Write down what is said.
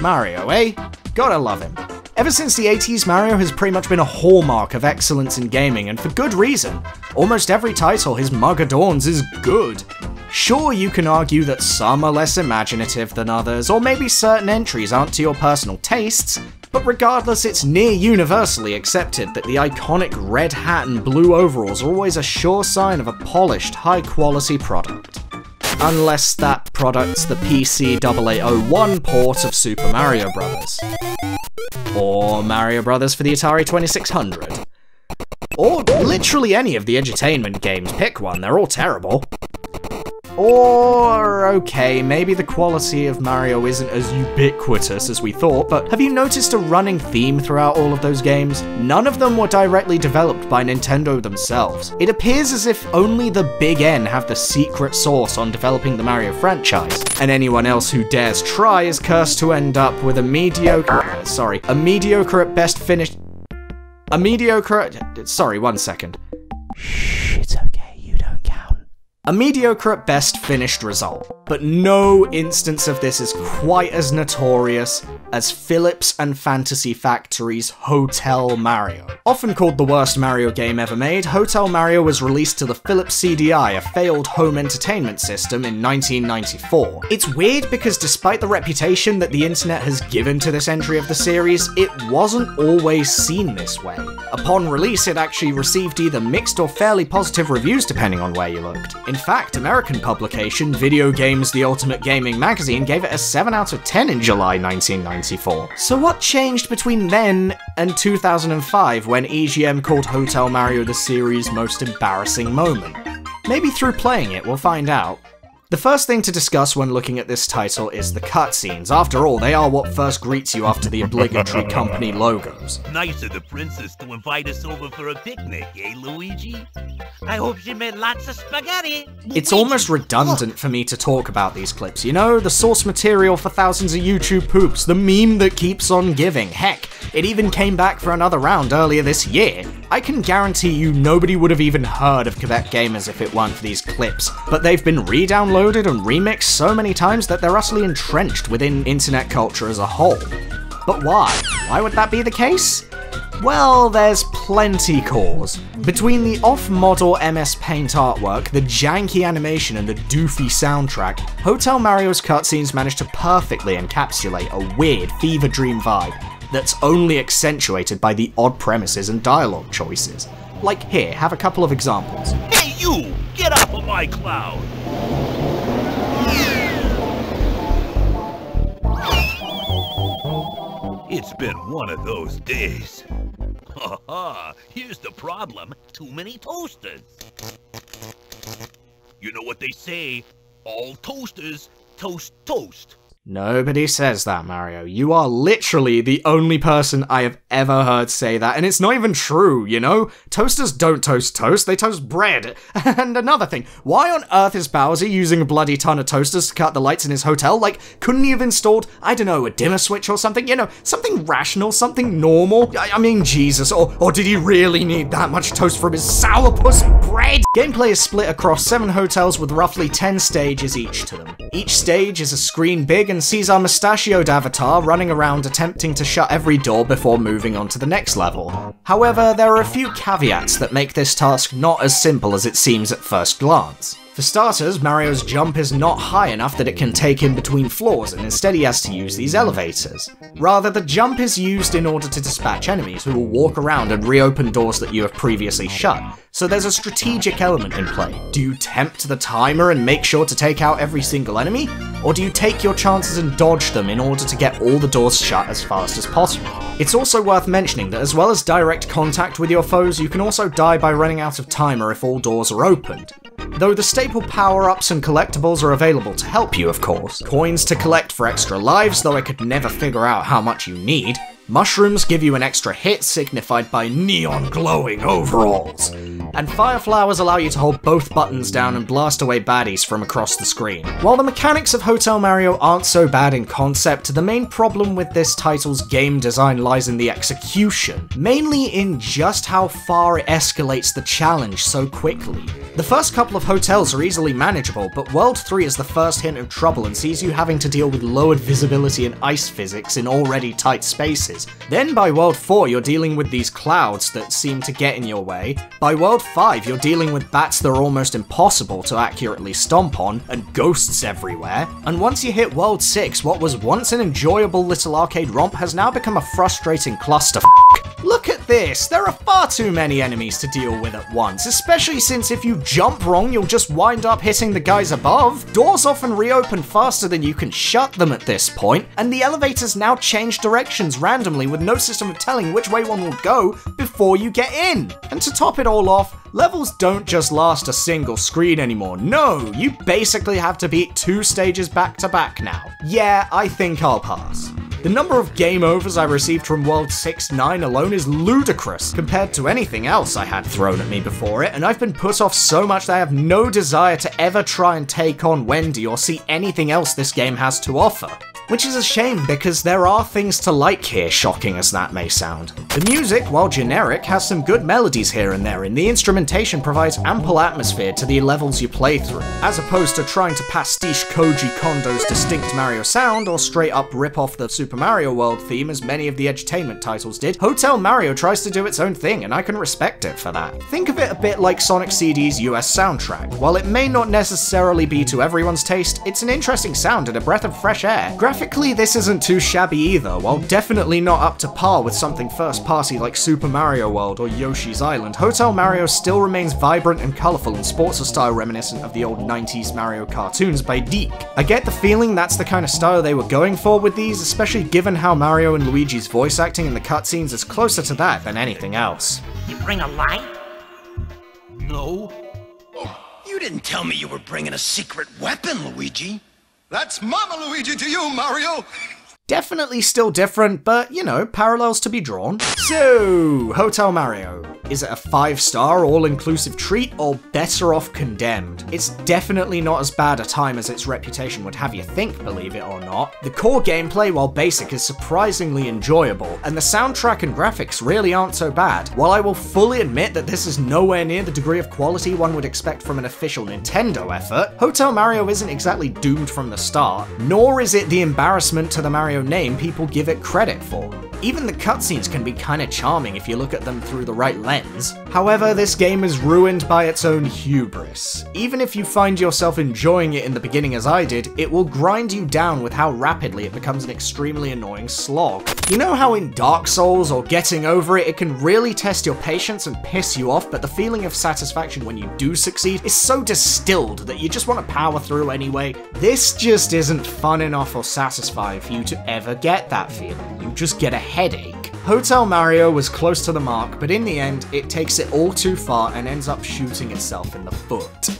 Mario, eh? Gotta love him. Ever since the 80s, Mario has pretty much been a hallmark of excellence in gaming, and for good reason. Almost every title his mug adorns is good. Sure, you can argue that some are less imaginative than others, or maybe certain entries aren't to your personal tastes, but regardless, it's near universally accepted that the iconic red hat and blue overalls are always a sure sign of a polished, high-quality product. Unless that product's the PC 8801 port of Super Mario Bros. Or Mario Bros. For the Atari 2600. Or literally any of the edutainment games, pick one, they're all terrible. Or, okay, maybe the quality of Mario isn't as ubiquitous as we thought, but have you noticed a running theme throughout all of those games? None of them were directly developed by Nintendo themselves. It appears as if only the Big N have the secret sauce on developing the Mario franchise, and anyone else who dares try is cursed to end up with a mediocre at best finished... sorry, 1 second. Shh, it's okay, you don't count. A mediocre at best finished result, but no instance of this is quite as notorious as Philips and Fantasy Factory's Hotel Mario. Often called the worst Mario game ever made, Hotel Mario was released to the Philips CDI, a failed home entertainment system, in 1994. It's weird because despite the reputation that the internet has given to this entry of the series, it wasn't always seen this way. Upon release, it actually received either mixed or fairly positive reviews depending on where you looked. In fact, American publication Video Games The Ultimate Gaming magazine gave it a 7 out of 10 in July 1994. So what changed between then and 2005 when EGM called Hotel Mario the series' most embarrassing moment? Maybe through playing it, we'll find out. The first thing to discuss when looking at this title is the cutscenes. After all, they are what first greets you after the obligatory company logos. Nice of the princess to invite us over for a picnic, eh, Luigi? I hope she made lots of spaghetti. It's almost redundant for me to talk about these clips, you know? The source material for thousands of YouTube poops, the meme that keeps on giving. Heck, it even came back for another round earlier this year. I can guarantee you nobody would have even heard of Quebec Gamers if it weren't for these clips, but they've been re-downloaded and remixed so many times that they're utterly entrenched within internet culture as a whole. But why? Why would that be the case? Well, there's plenty cause. Between the off-model MS Paint artwork, the janky animation and the doofy soundtrack, Hotel Mario's cutscenes managed to perfectly encapsulate a weird fever dream vibe that's only accentuated by the odd premises and dialogue choices. Like here, have a couple of examples. Hey you! Get off of my cloud! It's been one of those days. Haha, here's the problem. Too many toasters. You know what they say, all toasters toast toast. Nobody says that, Mario. You are literally the only person I have ever heard say that, and it's not even true, you know? Toasters don't toast toast, they toast bread. And another thing, why on earth is Bowser using a bloody ton of toasters to cut the lights in his hotel? Like, couldn't he have installed, I don't know, a dimmer switch or something? You know, something rational, something normal? I mean, Jesus, or did he really need that much toast from his sourpuss bread? Gameplay is split across 7 hotels with roughly 10 stages each to them. Each stage is a screen big and sees our mustachioed avatar running around attempting to shut every door before moving on to the next level. However, there are a few caveats that make this task not as simple as it seems at first glance. For starters, Mario's jump is not high enough that it can take him between floors, and instead he has to use these elevators. Rather, the jump is used in order to dispatch enemies who will walk around and reopen doors that you have previously shut, so there's a strategic element in play. Do you tempt the timer and make sure to take out every single enemy? Or do you take your chances and dodge them in order to get all the doors shut as fast as possible? It's also worth mentioning that as well as direct contact with your foes, you can also die by running out of timer if all doors are opened. Though the staple power-ups and collectibles are available to help you, of course. Coins to collect for extra lives, though I could never figure out how much you need. Mushrooms give you an extra hit, signified by neon glowing overalls. and fire flowers allow you to hold both buttons down and blast away baddies from across the screen. While the mechanics of Hotel Mario aren't so bad in concept, the main problem with this title's game design lies in the execution, mainly in just how far it escalates the challenge so quickly. The first couple of hotels are easily manageable, but World 3 is the first hint of trouble and sees you having to deal with lowered visibility and ice physics in already tight spaces. Then by World 4 you're dealing with these clouds that seem to get in your way. By World 5 you're dealing with bats that are almost impossible to accurately stomp on, and ghosts everywhere. And once you hit World 6, what was once an enjoyable little arcade romp has now become a frustrating clusterfuck. Look at this, there are far too many enemies to deal with at once, especially since if you jump wrong you'll just wind up hitting the guys above. Doors often reopen faster than you can shut them at this point, and the elevators now change directions randomly with no system of telling which way one will go before you get in. And to top it all off, levels don't just last a single screen anymore. No, you basically have to beat 2 stages back to back now. Yeah, I think I'll pass. The number of game overs I received from World 6-9 alone is ludicrous compared to anything else I had thrown at me before it, and I've been put off so much that I have no desire to ever try and take on Wendy or see anything else this game has to offer. Which is a shame, because there are things to like here, shocking as that may sound. The music, while generic, has some good melodies here and there, and the instrumentation provides ample atmosphere to the levels you play through. As opposed to trying to pastiche Koji Kondo's distinct Mario sound, or straight up rip off the Super Mario World theme as many of the edutainment titles did, Hotel Mario tries to do its own thing, and I can respect it for that. Think of it a bit like Sonic CD's US soundtrack. While it may not necessarily be to everyone's taste, it's an interesting sound and a breath of fresh air. Graphically, this isn't too shabby either. While definitely not up to par with something first-party like Super Mario World or Yoshi's Island, Hotel Mario still remains vibrant and colourful and sports a style reminiscent of the old 90s Mario cartoons by Deke. I get the feeling that's the kind of style they were going for with these, especially given how Mario and Luigi's voice acting in the cutscenes is closer to that than anything else. You bring a light? No. You didn't tell me you were bringing a secret weapon, Luigi. That's Mama Luigi to you, Mario! Definitely still different, but, you know, parallels to be drawn. So, Hotel Mario. Is it a 5-star all-inclusive treat, or better off condemned? It's definitely not as bad a time as its reputation would have you think, believe it or not. The core gameplay, while basic, is surprisingly enjoyable, and the soundtrack and graphics really aren't so bad. While I will fully admit that this is nowhere near the degree of quality one would expect from an official Nintendo effort, Hotel Mario isn't exactly doomed from the start, nor is it the embarrassment to the Mario name people give it credit for. Even the cutscenes can be kinda charming if you look at them through the right lens. However, this game is ruined by its own hubris. Even if you find yourself enjoying it in the beginning as I did, it will grind you down with how rapidly it becomes an extremely annoying slog. You know how in Dark Souls or Getting Over It can really test your patience and piss you off, but the feeling of satisfaction when you do succeed is so distilled that you just want to power through anyway? This just isn't fun enough or satisfying for you to ever get that feeling. You just get a headache. Hotel Mario was close to the mark, but in the end, it takes it all too far and ends up shooting itself in the foot.